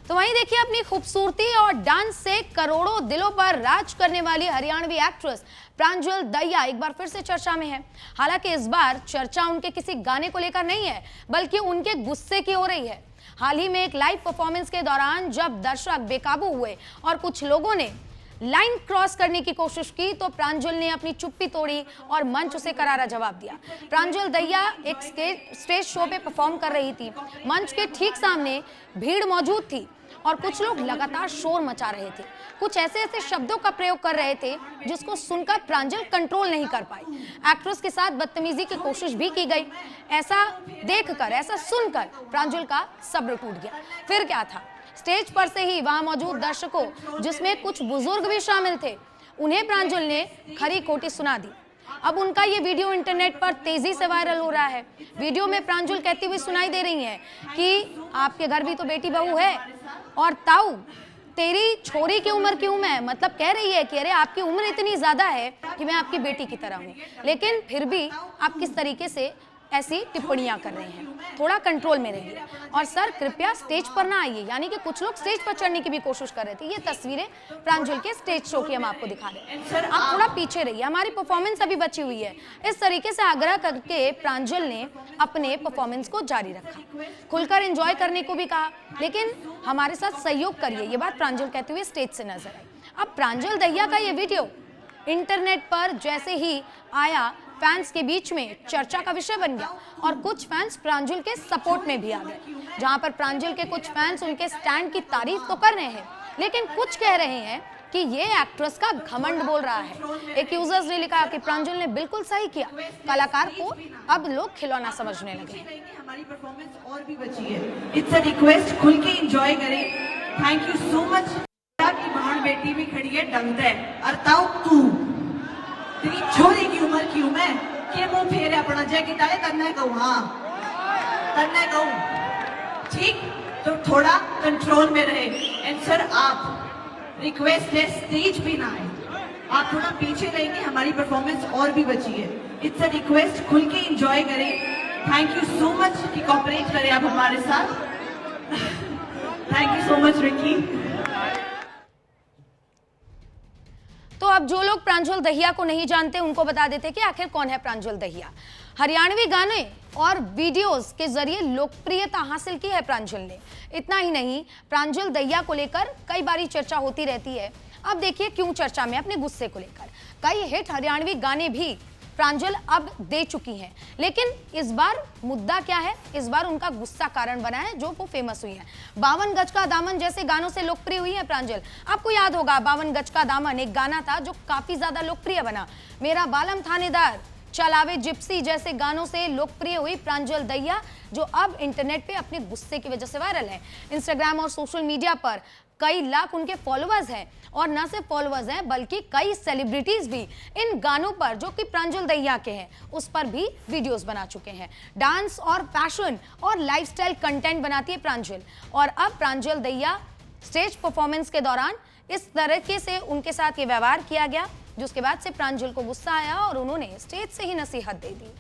तो वहीं देखिए, अपनी खूबसूरती और डांस से करोड़ों दिलों पर राज करने वाली हरियाणवी एक्ट्रेस प्रांजल दहिया एक बार फिर से चर्चा में है। हालांकि इस बार चर्चा उनके किसी गाने को लेकर नहीं है, बल्कि उनके गुस्से की हो रही है। हाल ही में एक लाइव परफॉर्मेंस के दौरान जब दर्शक बेकाबू हुए और कुछ लोगों ने लाइन क्रॉस करने की कोशिश की, तो प्रांजल ने अपनी चुप्पी तोड़ी और मंच से करारा जवाब दिया। प्रांजल दहिया एक स्टेज शो पे परफॉर्म कर रही थी। मंच के ठीक सामने भीड़ मौजूद थी और कुछ लोग लगातार शोर मचा रहे थे। कुछ ऐसे शब्दों का प्रयोग कर रहे थे जिसको सुनकर प्रांजल कंट्रोल नहीं कर पाई। एक्ट्रेस के साथ बदतमीजी की कोशिश भी की गई। ऐसा देखकर, ऐसा सुनकर प्रांजल का सब्र टूट गया। फिर क्या था, स्टेज पर से ही वहां मौजूद दर्शकों, जिसमें कुछ बुजुर्ग भी शामिल थे, उन्हें प्रांजल ने खरी खोटी सुना दी। अब उनका ये वीडियो इंटरनेट पर तेजी से वायरल हो रहा है। वीडियो में प्रांजल कहती हुई सुनाई दे रही हैं कि आपके घर भी तो बेटी बहू है, और ताऊ तेरी छोरी की उम्र की हूं मैं। मतलब कह रही है कि अरे आपकी उम्र इतनी ज्यादा है कि मैं आपकी बेटी की तरह हूं, लेकिन फिर भी आप किस तरीके से ऐसी टिप्पणियां कर रहे हैं, थोड़ा कंट्रोल में रहिए। और सर कृपया स्टेज पर ना आइए। यानी कि कुछ लोग स्टेज पर चढ़ने की भी कोशिश कर रहे थे। ये तस्वीरें प्रांजल के स्टेज शो की हम आपको दिखा रहे हैं। आप थोड़ा पीछे रहिए, हमारी परफॉर्मेंस अभी बची हुई है। इस तरीके से आग्रह करके प्रांजल ने अपने परफॉर्मेंस को जारी रखा, खुलकर एंजॉय करने को भी कहा, लेकिन हमारे साथ सहयोग करिए, ये बात प्रांजल कहते हुए स्टेज से नजर आई। अब प्रांजल दहिया का ये वीडियो इंटरनेट पर जैसे ही आया, फैंस के बीच में चर्चा का विषय बन गया और कुछ फैंस प्रांजल के सपोर्ट में भी आ गए। जहां पर प्रांजल के कुछ फैंस उनके स्टैंड की तारीफ तो कर रहे हैं, लेकिन कुछ कह रहे हैं कि ये एक्ट्रेस का घमंड बोल रहा है। एक यूजर्स ने लिखा कि प्रांजल ने बिल्कुल सही किया, कलाकार को अब लोग खिलौना समझने लगे हैं। हमारी परफॉर्मेंस और भी बची है। इट्स अ रिक्वेस्ट, खुल के एंजॉय करें। Thank you so much. की बहन बेटी भी खड़ी है डंग है, और ताऊ तू तेरी छोरी की उम्र की हूं मैं के मुंह फेरे अपना जय की ताले करना कहूं। हाँ करना कहूं, ठीक, तो थोड़ा कंट्रोल में रहे। एंड सर आप रिक्वेस्ट है, स्टेज पे ना आए, आप थोड़ा पीछे रहेंगे, हमारी परफॉर्मेंस और भी बची है। इट्स अ रिक्वेस्ट, खुल के एंजॉय करें। थैंक यू सो मच कि कोऑपरेट करें आप हमारे साथ। Thank you so much Ricky. तो अब जो लोग प्रांजल दहिया को नहीं जानते, उनको बता देते कि आखिर कौन है प्रांजल दहिया। हरियाणवी गाने और वीडियोस के जरिए लोकप्रियता हासिल की है प्रांजल ने। इतना ही नहीं, प्रांजल दहिया को लेकर कई बारी चर्चा होती रहती है। अब देखिए क्यों चर्चा में, अपने गुस्से को लेकर। कई हिट हरियाणवी गाने भी प्रांजल अब दे चुकी हैं, लेकिन इस बार मुद्दा क्या है, इस बार उनका गुस्सा कारण बना है, जो वो फेमस हुई है। 52 गज का दामन जैसे गानों से लोकप्रिय हुई है प्रांजल। आपको याद होगा 52 गज का दामन एक गाना था जो काफी ज्यादा लोकप्रिय बना। मेरा बालम थानेदार, चलावे जिप्सी जैसे गानों से लोकप्रिय हुई प्रांजल दहिया, जो अब इंटरनेट पे अपने गुस्से की वजह से वायरल है। इंस्टाग्राम और सोशल मीडिया पर कई लाख उनके फॉलोअर्स हैं, और न सिर्फ फॉलोअर्स हैं बल्कि कई सेलिब्रिटीज भी इन गानों पर, जो कि प्रांजल दहिया के हैं, उस पर भी वीडियोस बना चुके हैं। डांस और फैशन और लाइफस्टाइल कंटेंट बनाती है प्रांजल, और अब प्रांजल दहिया स्टेज परफॉर्मेंस के दौरान इस तरीके से उनके साथ ये व्यवहार किया गया, जिसके बाद से प्रांजल को गुस्सा आया और उन्होंने स्टेज से ही नसीहत दे दी।